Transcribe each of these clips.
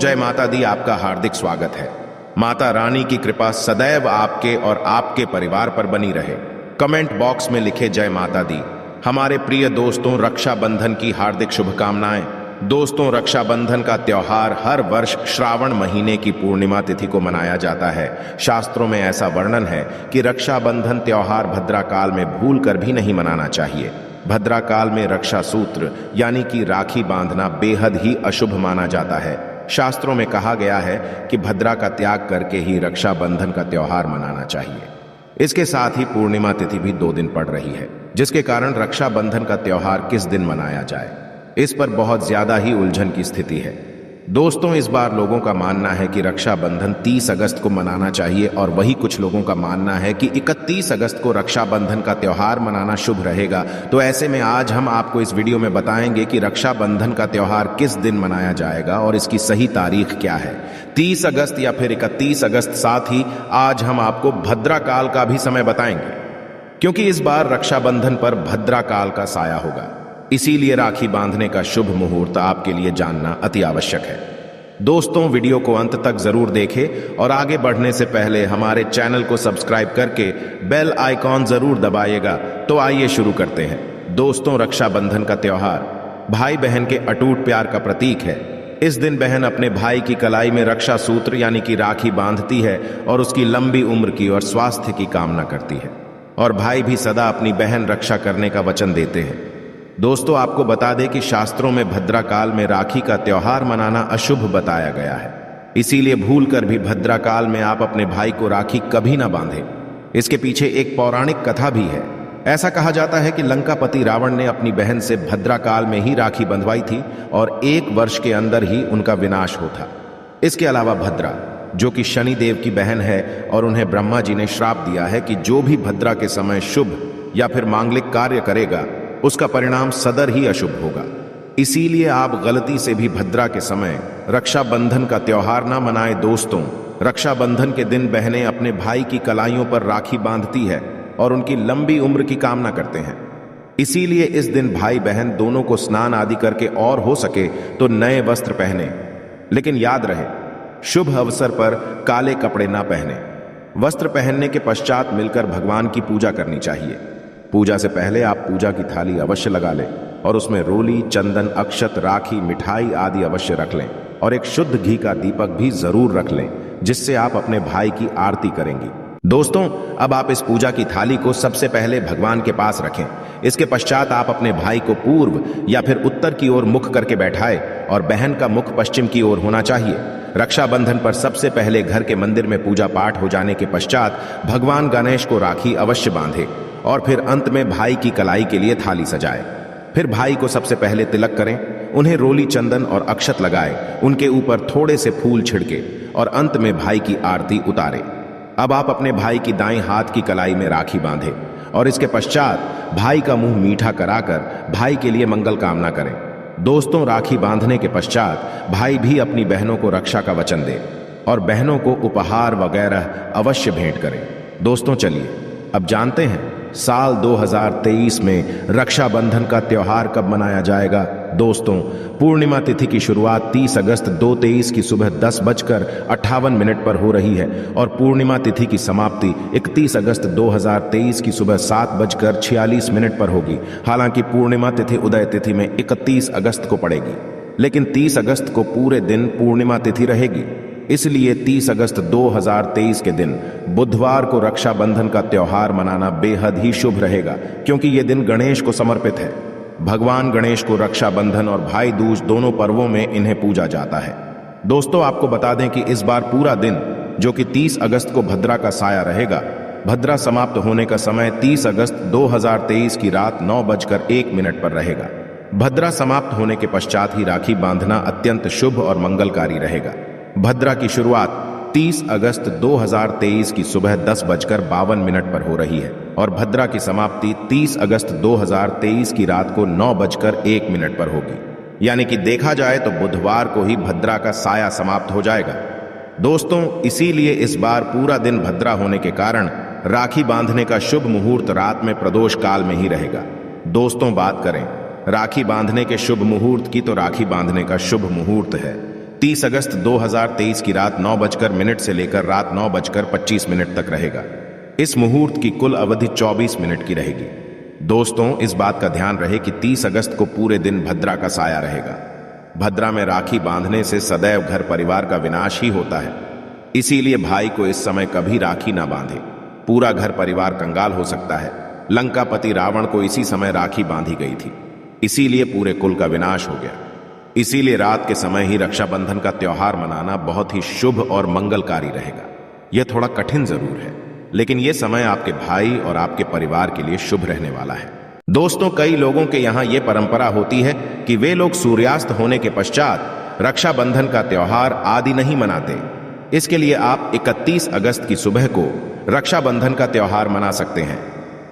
जय माता दी आपका हार्दिक स्वागत है। माता रानी की कृपा सदैव आपके और आपके परिवार पर बनी रहे। कमेंट बॉक्स में लिखे जय माता दी। हमारे प्रिय दोस्तों, रक्षाबंधन की हार्दिक शुभकामनाएं। दोस्तों, रक्षाबंधन का त्योहार हर वर्ष श्रावण महीने की पूर्णिमा तिथि को मनाया जाता है। शास्त्रों में ऐसा वर्णन है कि रक्षाबंधन त्योहार भद्रा काल में भूल कर भी नहीं मनाना चाहिए। भद्रा काल में रक्षा सूत्र यानी कि राखी बांधना बेहद ही अशुभ माना जाता है। शास्त्रों में कहा गया है कि भद्रा का त्याग करके ही रक्षाबंधन का त्योहार मनाना चाहिए। इसके साथ ही पूर्णिमा तिथि भी 2 दिन पड़ रही है, जिसके कारण रक्षाबंधन का त्योहार किस दिन मनाया जाए, इस पर बहुत ज्यादा ही उलझन की स्थिति है। दोस्तों, इस बार लोगों का मानना है कि रक्षाबंधन 30 अगस्त को मनाना चाहिए और वही कुछ लोगों का मानना है कि 31 अगस्त को रक्षाबंधन का त्योहार मनाना शुभ रहेगा। तो ऐसे में आज हम आपको इस वीडियो में बताएंगे कि रक्षाबंधन का त्योहार किस दिन मनाया जाएगा और इसकी सही तारीख क्या है, 30 अगस्त या फिर 31 अगस्त। साथ ही आज हम आपको भद्रा काल का भी समय बताएंगे, क्योंकि इस बार रक्षाबंधन पर भद्रा काल का साया होगा। इसीलिए राखी बांधने का शुभ मुहूर्त आपके लिए जानना अति आवश्यक है। दोस्तों, वीडियो को अंत तक जरूर देखें और आगे बढ़ने से पहले हमारे चैनल को सब्सक्राइब करके बेल आइकॉन जरूर दबाइएगा। तो आइए शुरू करते हैं। दोस्तों, रक्षाबंधन का त्योहार भाई बहन के अटूट प्यार का प्रतीक है। इस दिन बहन अपने भाई की कलाई में रक्षा सूत्र यानी कि राखी बांधती है और उसकी लंबी उम्र की और स्वास्थ्य की कामना करती है, और भाई भी सदा अपनी बहन रक्षा करने का वचन देते हैं। दोस्तों, आपको बता दें कि शास्त्रों में भद्रा काल में राखी का त्योहार मनाना अशुभ बताया गया है। इसीलिए भूलकर भी भद्रा काल में आप अपने भाई को राखी कभी ना बांधें। इसके पीछे एक पौराणिक कथा भी है। ऐसा कहा जाता है कि लंकापति रावण ने अपनी बहन से भद्रा काल में ही राखी बंधवाई थी और 1 वर्ष के अंदर ही उनका विनाश हो था। इसके अलावा भद्रा, जो कि शनिदेव की बहन है, और उन्हें ब्रह्मा जी ने श्राप दिया है कि जो भी भद्रा के समय शुभ या फिर मांगलिक कार्य करेगा उसका परिणाम सदर ही अशुभ होगा। इसीलिए आप गलती से भी भद्रा के समय रक्षाबंधन का त्योहार ना मनाएं। दोस्तों, रक्षाबंधन के दिन बहनें अपने भाई की कलाइयों पर राखी बांधती है और उनकी लंबी उम्र की कामना करते हैं। इसीलिए इस दिन भाई बहन दोनों को स्नान आदि करके और हो सके तो नए वस्त्र पहने, लेकिन याद रहे शुभ अवसर पर काले कपड़े ना पहने। वस्त्र पहनने के पश्चात मिलकर भगवान की पूजा करनी चाहिए। पूजा से पहले आप पूजा की थाली अवश्य लगा लें और उसमें रोली, चंदन, अक्षत, राखी, मिठाई आदि अवश्य रख लें, और एक शुद्ध घी का दीपक भी जरूर रख लें, जिससे आप अपने भाई की आरती करेंगी। दोस्तों, अब आप इस पूजा की थाली को सबसे पहले भगवान के पास रखें। इसके पश्चात आप अपने भाई को पूर्व या फिर उत्तर की ओर मुख करके बैठाएं और बहन का मुख पश्चिम की ओर होना चाहिए। रक्षाबंधन पर सबसे पहले घर के मंदिर में पूजा पाठ हो जाने के पश्चात भगवान गणेश को राखी अवश्य बांधे और फिर अंत में भाई की कलाई के लिए थाली सजाए। फिर भाई को सबसे पहले तिलक करें, उन्हें रोली, चंदन और अक्षत लगाए, उनके ऊपर थोड़े से फूल छिड़के और अंत में भाई की आरती उतारे। अब आप अपने भाई की दाएं हाथ की कलाई में राखी बांधे और इसके पश्चात भाई का मुंह मीठा कराकर भाई के लिए मंगल कामना करें। दोस्तों, राखी बांधने के पश्चात भाई भी अपनी बहनों को रक्षा का वचन दे और बहनों को उपहार वगैरह अवश्य भेंट करें। दोस्तों, चलिए अब जानते हैं साल 2023 में रक्षाबंधन का त्योहार कब मनाया जाएगा। दोस्तों, पूर्णिमा तिथि की शुरुआत 30 अगस्त 2023 की सुबह 10:58 पर हो रही है और पूर्णिमा तिथि की समाप्ति 31 अगस्त 2023 की सुबह 7:46 पर होगी। हालांकि पूर्णिमा तिथि उदय तिथि में 31 अगस्त को पड़ेगी, लेकिन 30 अगस्त को पूरे दिन पूर्णिमा तिथि रहेगी। इसलिए 30 अगस्त 2023 के दिन बुधवार को रक्षाबंधन का त्योहार मनाना बेहद ही शुभ रहेगा, क्योंकि ये दिन गणेश को समर्पित है। भगवान गणेश को रक्षाबंधन और भाई दूज दोनों पर्वों में इन्हें पूजा जाता है। दोस्तों, आपको बता दें कि इस बार पूरा दिन, जो कि 30 अगस्त को भद्रा का साया रहेगा, भद्रा समाप्त होने का समय 30 अगस्त 2023 की रात 9:01 पर रहेगा। भद्रा समाप्त होने के पश्चात ही राखी बांधना अत्यंत शुभ और मंगलकारी रहेगा। भद्रा की शुरुआत 30 अगस्त 2023 की सुबह 10:52 पर हो रही है और भद्रा की समाप्ति 30 अगस्त 2023 की रात को 9:01 पर होगी। यानी कि देखा जाए तो बुधवार को ही भद्रा का साया समाप्त हो जाएगा। दोस्तों, इसीलिए इस बार पूरा दिन भद्रा होने के कारण राखी बांधने का शुभ मुहूर्त रात में प्रदोष काल में ही रहेगा। दोस्तों, बात करें राखी बांधने के शुभ मुहूर्त की, तो राखी बांधने का शुभ मुहूर्त है 30 अगस्त 2023 की रात 9:00 से लेकर रात 9:25 तक रहेगा। इस मुहूर्त की कुल अवधि 24 मिनट की रहेगी। दोस्तों, इस बात का ध्यान रहे कि 30 अगस्त को पूरे दिन भद्रा का साया रहेगा। भद्रा में राखी बांधने से सदैव घर परिवार का विनाश ही होता है। इसीलिए भाई को इस समय कभी राखी ना बांधे, पूरा घर परिवार कंगाल हो सकता है। लंकापति रावण को इसी समय राखी बांधी गई थी, इसीलिए पूरे कुल का विनाश हो गया। इसीलिए रात के समय ही रक्षाबंधन का त्योहार मनाना बहुत ही शुभ और मंगलकारी रहेगा। यह थोड़ा कठिन जरूर है, लेकिन यह समय आपके भाई और आपके परिवार के लिए शुभ रहने वाला है। दोस्तों, कई लोगों के यहाँ यह परंपरा होती है कि वे लोग सूर्यास्त होने के पश्चात रक्षाबंधन का त्योहार आदि नहीं मनाते। इसके लिए आप 31 अगस्त की सुबह को रक्षाबंधन का त्योहार मना सकते हैं।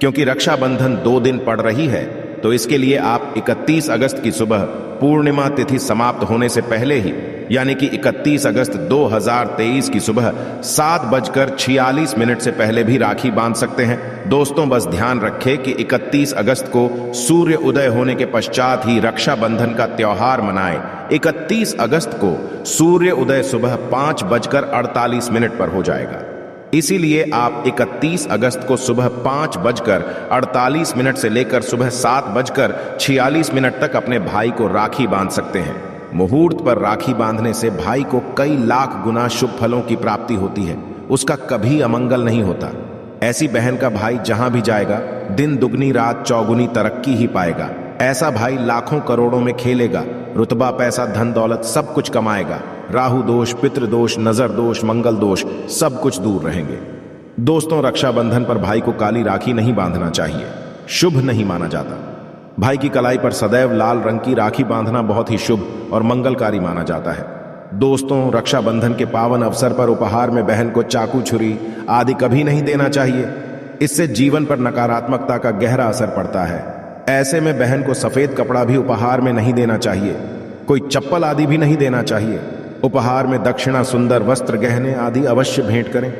क्योंकि रक्षाबंधन 2 दिन पड़ रही है, तो इसके लिए आप 31 अगस्त की सुबह पूर्णिमा तिथि समाप्त होने से पहले ही, यानी कि 31 अगस्त 2023 की सुबह 7:46 से पहले भी राखी बांध सकते हैं। दोस्तों, बस ध्यान रखें कि 31 अगस्त को सूर्य उदय होने के पश्चात ही रक्षाबंधन का त्योहार मनाएं। 31 अगस्त को सूर्य उदय सुबह 5:48 पर हो जाएगा। इसीलिए आप 31 अगस्त को सुबह 5:48 से लेकर सुबह 7:46 तक अपने भाई को राखी बांध सकते हैं। मुहूर्त पर राखी बांधने से भाई को कई लाख गुना शुभ फलों की प्राप्ति होती है, उसका कभी अमंगल नहीं होता। ऐसी बहन का भाई जहां भी जाएगा, दिन दुगनी रात चौगुनी तरक्की ही पाएगा। ऐसा भाई लाखों करोड़ों में खेलेगा, रुतबा पैसा धन दौलत सब कुछ कमाएगा। राहु दोष, पितृदोष, नजर दोष, मंगल दोष सब कुछ दूर रहेंगे। दोस्तों, रक्षाबंधन पर भाई को काली राखी नहीं बांधना चाहिए, शुभ नहीं माना जाता। भाई की कलाई पर सदैव लाल रंग की राखी बांधना बहुत ही शुभ और मंगलकारी माना जाता है। दोस्तों, रक्षाबंधन के पावन अवसर पर उपहार में बहन को चाकू, छुरी आदि कभी नहीं देना चाहिए। इससे जीवन पर नकारात्मकता का गहरा असर पड़ता है। ऐसे में बहन को सफेद कपड़ा भी उपहार में नहीं देना चाहिए, कोई चप्पल आदि भी नहीं देना चाहिए। उपहार में दक्षिणा, सुंदर वस्त्र, गहने आदि अवश्य भेंट करें।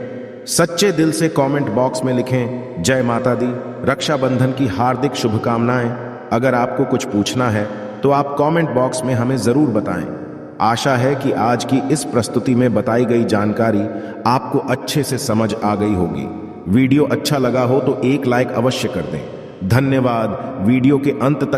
सच्चे दिल से कमेंट बॉक्स में लिखें जय माता दी, रक्षाबंधन की हार्दिक शुभकामनाएं। अगर आपको कुछ पूछना है तो आप कमेंट बॉक्स में हमें जरूर बताएं। आशा है कि आज की इस प्रस्तुति में बताई गई जानकारी आपको अच्छे से समझ आ गई होगी। वीडियो अच्छा लगा हो तो एक लाइक अवश्य कर दें। धन्यवाद। वीडियो के अंत तक